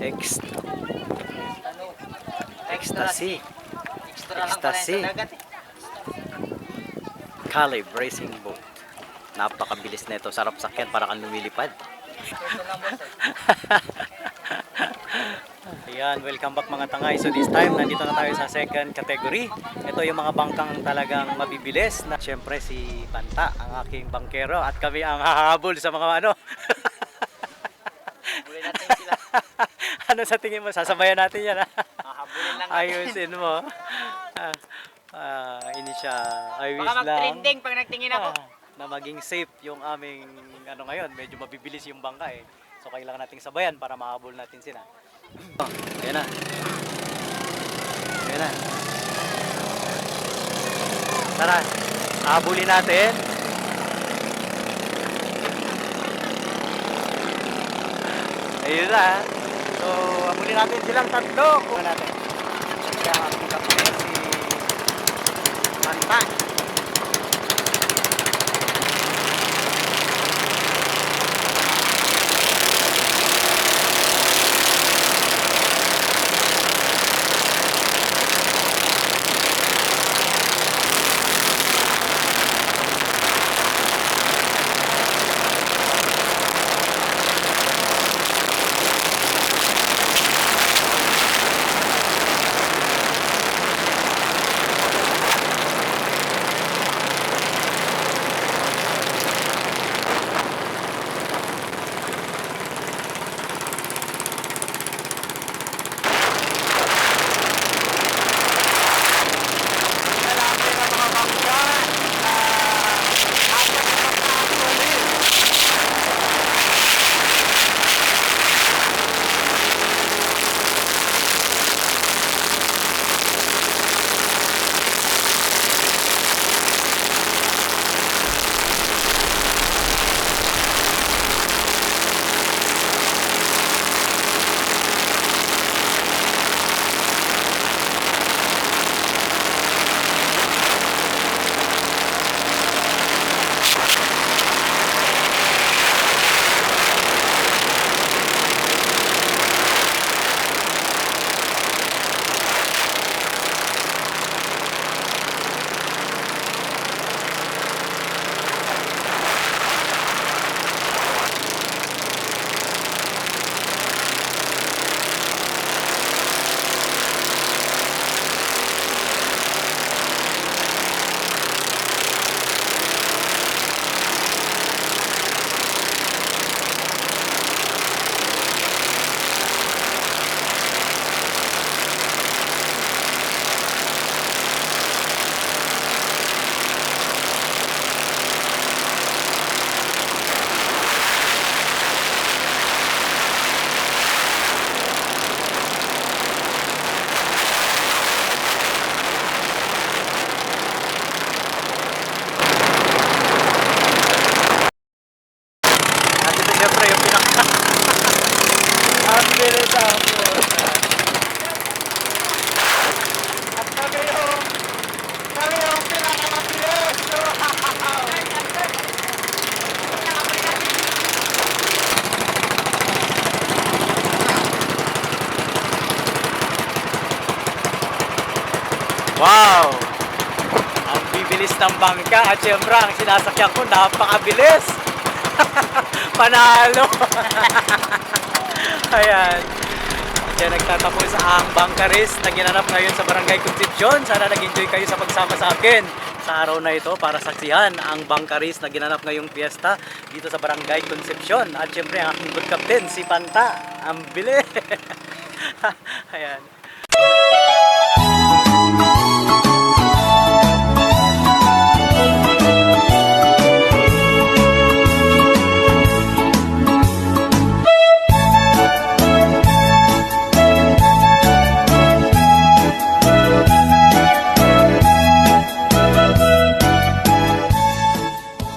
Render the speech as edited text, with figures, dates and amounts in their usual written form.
Ex Ano? Ecstasy. Extra lang pala Ecstasy. yung dagat eh. Caleb Racing Boat. Napakabilis na ito. Sarap sakyan para kang lumilipad. Ito lang boss eh. Ayan, welcome back mga tangay. So this time, nandito na tayo sa second category. Ito yung mga bangkang talagang mabibilis. Na, siyempre si Panta, ang aking bangkero. At kami ang hahabol sa mga ano. Habulin natin sila. Ano sa tingin mo? Sasabayan natin yan ha? Habulin lang natin. Ayusin mo. Ini siya. I wish Baka lang. mag-trending pag nagtingin ako. Na maging safe yung aming ano ngayon. Medyo mabibilis yung bangka eh. So kailangan nating sabayan para mahabol natin sila. Oh, ayan na. Ayan na. Tara, habulin natin. Ayun na. So, habulin natin silang tatlo. Kuha natin. Kaya ang aking kapatid si Panta. Nandito siyempre yung pinaka ang bilis ako. At kami yung pinakamabilis. Wow! Ang bibilis ng bangka at siyempre ang sinasakyan ko napakabilis. Panalo. Ayan. Diyan nagtatapos ang bangka race na ginanap ngayon sa Barangay Concepcion. Sana nag-enjoy kayo sa pagsama sa akin sa araw na ito para saksihan ang bangka race na ginanap ngayong piyesta dito sa Barangay Concepcion. At syempre ang aking good captain si Panta. Ang bilis. Ayan.